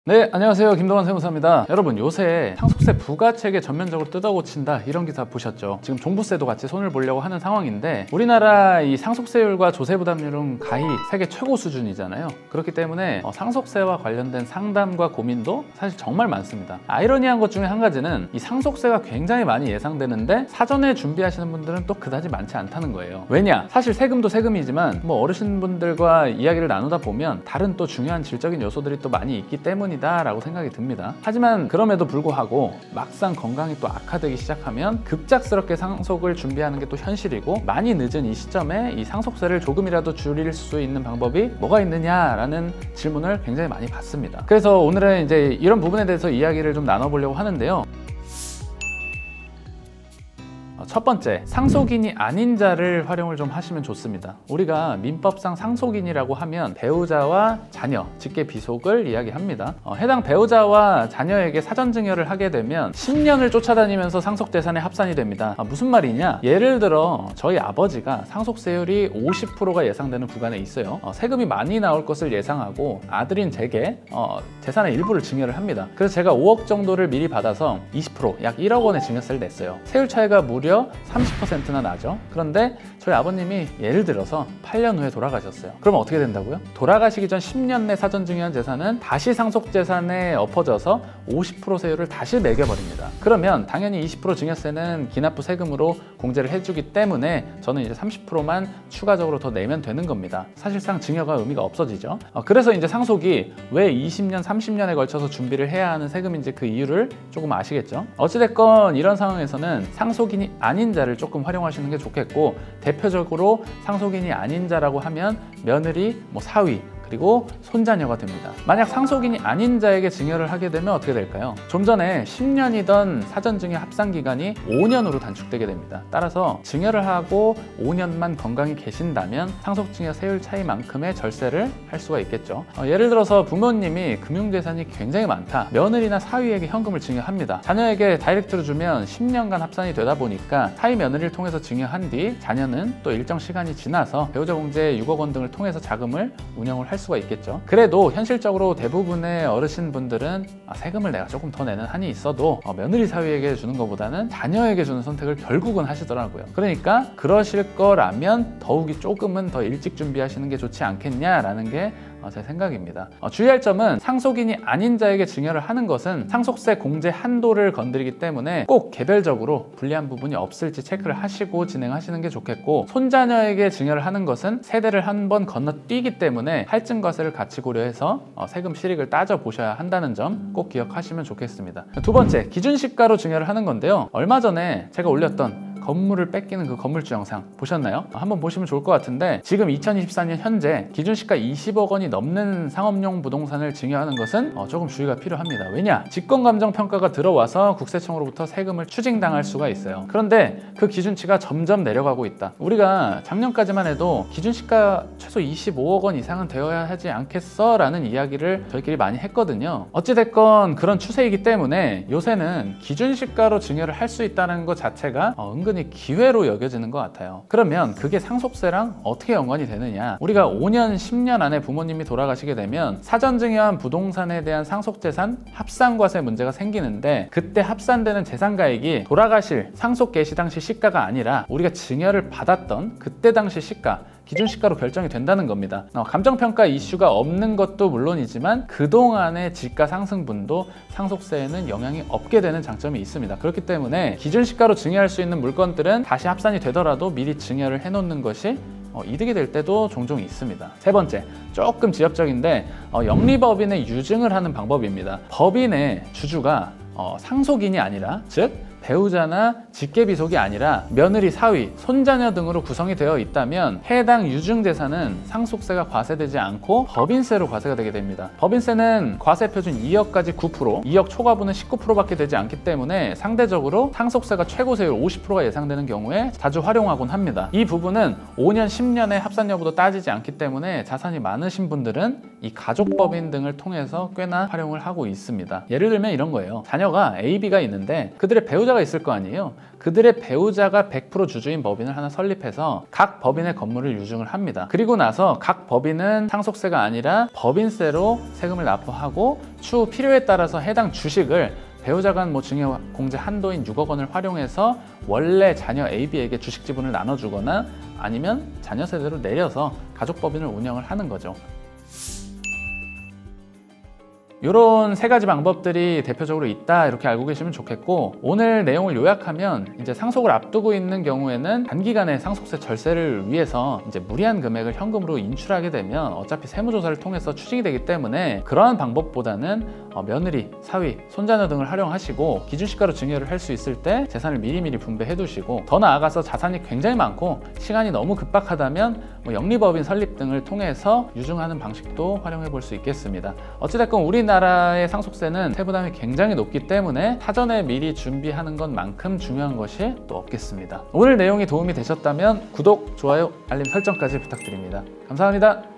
네, 안녕하세요. 김동완 세무사입니다. 여러분, 요새 상속세 부가체계 전면적으로 뜯어고친다 이런 기사 보셨죠? 지금 종부세도 같이 손을 보려고 하는 상황인데 우리나라 이 상속세율과 조세부담률은 가히 세계 최고 수준이잖아요. 그렇기 때문에 상속세와 관련된 상담과 고민도 사실 정말 많습니다. 아이러니한 것 중에 한 가지는 이 상속세가 굉장히 많이 예상되는데 사전에 준비하시는 분들은 또 그다지 많지 않다는 거예요. 왜냐? 사실 세금도 세금이지만 어르신분들과 이야기를 나누다 보면 다른 또 중요한 질적인 요소들이 또 많이 있기 때문에 라고 생각이 듭니다. 하지만 그럼에도 불구하고 막상 건강이 또 악화되기 시작하면 급작스럽게 상속을 준비하는 게 또 현실이고 많이 늦은 이 시점에 이 상속세를 조금이라도 줄일 수 있는 방법이 뭐가 있느냐라는 질문을 굉장히 많이 받습니다. 그래서 오늘은 이제 이런 부분에 대해서 이야기를 좀 나눠보려고 하는데요. 첫 번째, 상속인이 아닌 자를 활용을 좀 하시면 좋습니다. 우리가 민법상 상속인이라고 하면 배우자와 자녀, 직계 비속을 이야기합니다. 해당 배우자와 자녀에게 사전증여를 하게 되면 10년을 쫓아다니면서 상속재산에 합산이 됩니다. 무슨 말이냐? 예를 들어 저희 아버지가 상속세율이 50%가 예상되는 구간에 있어요. 세금이 많이 나올 것을 예상하고 아들인 제게 재산의 일부를 증여를 합니다. 그래서 제가 5억 정도를 미리 받아서 20%, 약 1억 원의 증여세를 냈어요. 세율 차이가 무려 30%나 나죠. 그런데 저희 아버님이 예를 들어서 8년 후에 돌아가셨어요. 그럼 어떻게 된다고요? 돌아가시기 전 10년 내 사전증여한 재산은 다시 상속재산에 엎어져서 50% 세율을 다시 매겨버립니다. 그러면 당연히 20% 증여세는 기납부 세금으로 공제를 해주기 때문에 저는 이제 30%만 추가적으로 더 내면 되는 겁니다. 사실상 증여가 의미가 없어지죠. 그래서 이제 상속이 왜 20년, 30년에 걸쳐서 준비를 해야 하는 세금인지 그 이유를 조금 아시겠죠? 어찌됐건 이런 상황에서는 상속인이 아닌 자를 조금 활용하시는 게 좋겠고, 대표적으로 상속인이 아닌 자라고 하면 며느리, 사위, 그리고 손자녀가 됩니다. 만약 상속인이 아닌 자에게 증여를 하게 되면 어떻게 될까요? 좀 전에 10년이던 사전증여 합산기간이 5년으로 단축되게 됩니다. 따라서 증여를 하고 5년만 건강히 계신다면 상속증여 세율 차이만큼의 절세를 할 수가 있겠죠. 예를 들어서 부모님이 금융재산이 굉장히 많다. 며느리나 사위에게 현금을 증여합니다. 자녀에게 다이렉트로 주면 10년간 합산이 되다 보니까 사위 며느리를 통해서 증여한 뒤 자녀는 또 일정 시간이 지나서 배우자 공제 6억 원 등을 통해서 자금을 운영을 할 수가 있겠죠. 그래도 현실적으로 대부분의 어르신분들은 세금을 내가 조금 더 내는 한이 있어도 며느리 사위에게 주는 것보다는 자녀에게 주는 선택을 결국은 하시더라고요. 그러니까 그러실 거라면 더욱이 조금은 더 일찍 준비하시는 게 좋지 않겠냐라는 게 제 생각입니다. 주의할 점은 상속인이 아닌 자에게 증여를 하는 것은 상속세 공제 한도를 건드리기 때문에 꼭 개별적으로 불리한 부분이 없을지 체크를 하시고 진행하시는 게 좋겠고, 손자녀에게 증여를 하는 것은 세대를 한 번 건너뛰기 때문에 할증과세를 같이 고려해서 세금 실익을 따져보셔야 한다는 점 꼭 기억하시면 좋겠습니다. 두 번째, 기준시가로 증여를 하는 건데요. 얼마 전에 제가 올렸던 건물을 뺏기는 그 건물주 영상 보셨나요? 한번 보시면 좋을 것 같은데, 지금 2024년 현재 기준시가 20억 원이 넘는 상업용 부동산을 증여하는 것은 조금 주의가 필요합니다. 왜냐? 직권감정평가가 들어와서 국세청으로부터 세금을 추징당할 수가 있어요. 그런데 그 기준치가 점점 내려가고 있다. 우리가 작년까지만 해도 기준시가 최소 25억 원 이상은 되어야 하지 않겠어? 라는 이야기를 저희끼리 많이 했거든요. 어찌됐건 그런 추세이기 때문에 요새는 기준시가로 증여를 할 수 있다는 것 자체가 은근히 기회로 여겨지는 것 같아요. 그러면 그게 상속세랑 어떻게 연관이 되느냐? 우리가 5년, 10년 안에 부모님이 돌아가시게 되면 사전증여한 부동산에 대한 상속재산 합산과세 문제가 생기는데, 그때 합산되는 재산가액이 돌아가실 상속 개시 당시 시가가 아니라 우리가 증여를 받았던 그때 당시 시가, 기준시가로 결정이 된다는 겁니다. 감정평가 이슈가 없는 것도 물론이지만 그동안의 지가 상승분도 상속세에는 영향이 없게 되는 장점이 있습니다. 그렇기 때문에 기준시가로 증여할 수 있는 물건들은 다시 합산이 되더라도 미리 증여를 해놓는 것이 이득이 될 때도 종종 있습니다. 세 번째, 조금 지엽적인데 영리법인의 유증을 하는 방법입니다. 법인의 주주가 상속인이 아니라, 즉 배우자나 직계비속이 아니라 며느리, 사위, 손자녀 등으로 구성이 되어 있다면 해당 유증재산은 상속세가 과세되지 않고 법인세로 과세가 되게 됩니다. 법인세는 과세표준 2억까지 9%, 2억 초과분은 19%밖에 되지 않기 때문에 상대적으로 상속세가 최고세율 50%가 예상되는 경우에 자주 활용하곤 합니다. 이 부분은 5년, 10년의 합산 여부도 따지지 않기 때문에 자산이 많으신 분들은 이 가족법인 등을 통해서 꽤나 활용을 하고 있습니다. 예를 들면 이런 거예요. 자녀가 A, B가 있는데 그들의 배우자 배우자가 있을 거 아니에요. 그들의 배우자가 100% 주주인 법인을 하나 설립해서 각 법인의 건물을 유증을 합니다. 그리고 나서 각 법인은 상속세가 아니라 법인세로 세금을 납부하고 추후 필요에 따라서 해당 주식을 배우자 간 증여 공제 한도인 6억 원을 활용해서 원래 자녀 AB에게 주식 지분을 나눠주거나 아니면 자녀 세대로 내려서 가족법인을 운영을 하는 거죠. 이런 세 가지 방법들이 대표적으로 있다, 이렇게 알고 계시면 좋겠고, 오늘 내용을 요약하면 이제 상속을 앞두고 있는 경우에는 단기간에 상속세 절세를 위해서 이제 무리한 금액을 현금으로 인출하게 되면 어차피 세무조사를 통해서 추징이 되기 때문에 그러한 방법보다는 며느리, 사위, 손자녀 등을 활용하시고 기준시가로 증여를 할 수 있을 때 재산을 미리미리 분배해 두시고, 더 나아가서 자산이 굉장히 많고 시간이 너무 급박하다면 영리법인 설립 등을 통해서 유증하는 방식도 활용해 볼 수 있겠습니다. 어찌됐건 우리나라의 상속세는 세부담이 굉장히 높기 때문에 사전에 미리 준비하는 것만큼 중요한 것이 또 없겠습니다. 오늘 내용이 도움이 되셨다면 구독, 좋아요, 알림 설정까지 부탁드립니다. 감사합니다.